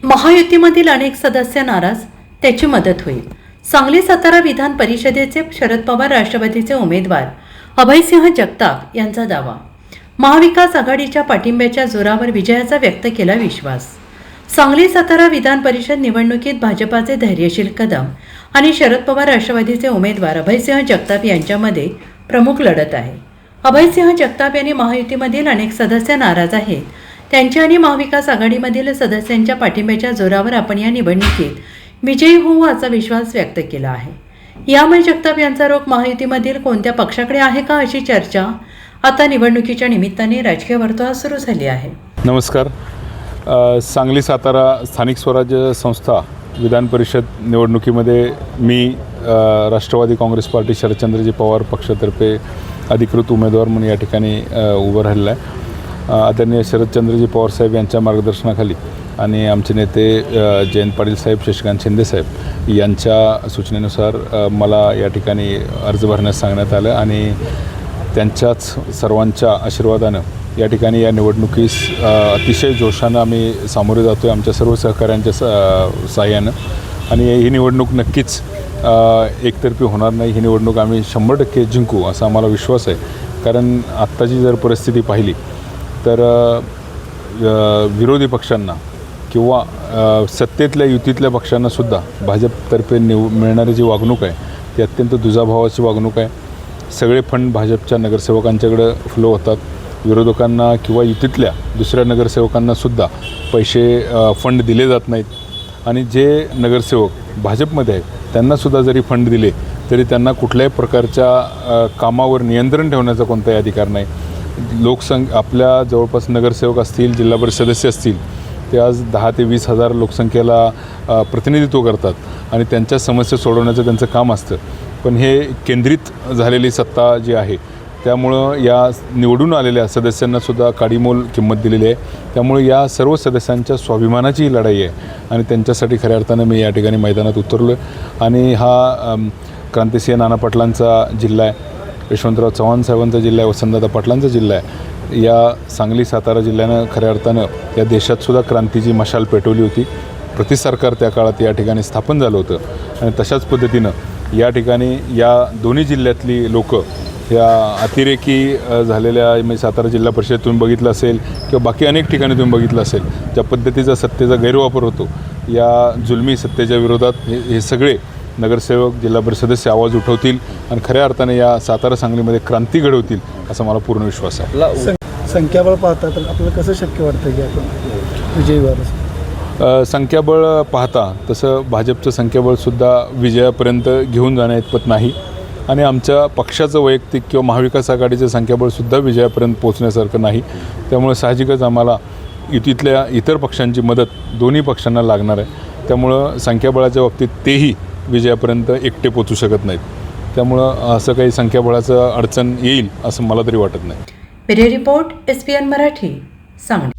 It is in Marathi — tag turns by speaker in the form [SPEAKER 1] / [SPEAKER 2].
[SPEAKER 1] महायुतीमधील अनेक सदस्य नाराज, त्याची मदत होईल. सांगली सातारा विधान परिषदेचे शरद पवार राष्ट्रवादीचे उमेदवार अभयसिंह जगताप यांचा दावा. महाविकास आघाडीच्या पाठिंब्याच्या जोरावर विजयाचा व्यक्त केला विश्वास. सांगली सातारा विधान परिषद निवडणुकीत भाजपाचे धैर्यशील कदम आणि शरद पवार राष्ट्रवादीचे उमेदवार अभयसिंह जगताप यांच्यामध्ये प्रमुख लढत आहे. अभयसिंह जगताप यांनी महायुतीमधील अनेक सदस्य नाराज आहेत, त्यांच्या आणि महाविकास आघाडीमधील सदस्यांच्या पाठिंब्याच्या जोरावर आपण या निवडणुकीत विजयी होऊ असा विश्वास व्यक्त केला आहे. यामुळे जगताप यांचा रोख महायुतीमधील कोणत्या पक्षाकडे आहे का, अशी चर्चा आता निवडणुकीच्या निमित्ताने राजकीय वर्तुळात सुरू झाली आहे.
[SPEAKER 2] नमस्कार. सांगली सातारा स्थानिक स्वराज्य संस्था विधान परिषद निवडणुकीमध्ये मी राष्ट्रवादी काँग्रेस पार्टी शरदचंद्रजी पवार पक्षातर्फे अधिकृत उमेदवार म्हणून या ठिकाणी उभं राहिलेला आहे. आदरणीय शरदचंद्रजी पवार साहेब यांच्या मार्गदर्शनाखाली आणि आमचे नेते जयंत पाटील साहेब, शशिकांत शिंदे साहेब यांच्या सूचनेनुसार मला या ठिकाणी अर्ज भरण्यास सांगण्यात आलं आणि त्यांच्याच सर्वांच्या आशीर्वादानं या ठिकाणी या निवडणुकीस अतिशय जोशानं आम्ही सामोरे जातो आहे आमच्या सर्व सहकाऱ्यांच्या सहाय्यानं. आणि ही निवडणूक नक्कीच एकतर्फी होणार नाही. ही निवडणूक आम्ही 100% जिंकू असा आम्हाला विश्वास आहे. कारण आत्ताची जर परिस्थिती पाहिली तर विरोधी पक्षांना किंवा सत्तेतल्या युतीतल्या पक्षांनासुद्धा भाजपतर्फे मिळणारी जी वागणूक आहे ती अत्यंत दुजाभावाची वागणूक आहे. सगळे फंड भाजपच्या नगरसेवकांच्याकडे फ्लो होतात. विरोधकांना किंवा युतीतल्या दुसऱ्या नगरसेवकांनासुद्धा पैसे फंड दिले जात नाहीत आणि जे नगरसेवक भाजपमध्ये आहेत त्यांनासुद्धा जरी फंड दिले तरी त्यांना कुठल्याही प्रकारच्या कामावर नियंत्रण ठेवण्याचा कोणताही अधिकार नाही. आपल्या जवळपास नगरसेवक असतील, जिल्हा परिषद सदस्य असतील, ते आज 10 ते 20 हजार लोकसंख्येला प्रतिनिधित्व करतात आणि त्यांच्या समस्या सोडवण्याचं त्यांचं काम असतं. पण हे केंद्रित झालेली सत्ता जी आहे त्यामुळं या निवडून आलेल्या सदस्यांनासुद्धा काडीमोल किंमत दिलेली आहे. त्यामुळे या सर्व सदस्यांच्या स्वाभिमानाची ही लढाई आहे आणि त्यांच्यासाठी खऱ्या अर्थानं मी या ठिकाणी मैदानात उतरलो आहे. आणि हा क्रांतिसिंह नाना पाटलांचा जिल्हा आहे, यशवंतराव चव्हाण साहेबांचा जिल्हा आहे, वसंतदादा पाटलांचा जिल्हा आहे. या सांगली सातारा जिल्ह्यानं खऱ्या अर्थानं या देशातसुद्धा क्रांतीची मशाल पेटवली होती. ब्रिटिश सरकार त्या काळात या ठिकाणी स्थापन झालं होतं आणि तशाच पद्धतीनं या ठिकाणी या दोन्ही जिल्ह्यातली लोकं या अतिरेकी झालेल्या, म्हणजे सातारा जिल्हा परिषद तुम्ही बघितलं असेल किंवा बाकी अनेक ठिकाणी तुम्ही बघितलं असेल, ज्या पद्धतीचा सत्तेचा गैरवापर होतो या जुलमी सत्तेच्या विरोधात हे सगळे नगरसेवक, जिल्हा परिषद सदस्य आवाज उठवतील आणि खऱ्या अर्थाने या सातारा सांगलीमध्ये क्रांती घडवतील असा मला पूर्ण विश्वास आहे.
[SPEAKER 3] संख्याबळ पाहता तर आपल्याला कसं शक्य वाटतं की आपण विजयी व्हावं?
[SPEAKER 2] संख्याबळ पाहता तसं भाजपचं संख्याबळसुद्धा विजयापर्यंत घेऊन जाण्याइतपत नाही आणि आमच्या पक्षाचं वैयक्तिक किंवा महाविकास आघाडीचं संख्याबळसुद्धा विजयापर्यंत पोहोचण्यासारखं नाही. त्यामुळे साहजिकच आम्हाला युतीतल्या इतर पक्षांची मदत दोन्ही पक्षांना लागणार आहे. त्यामुळं संख्याबळाच्या बाबतीत तेही विजयापर्यंत एकटे पोचू शकत नाहीत. त्यामुळं असं काही संख्याबळाचं अडचण येईल असं मला तरी वाटत नाही.
[SPEAKER 1] Bureau report, SPN Marathi, Sangli.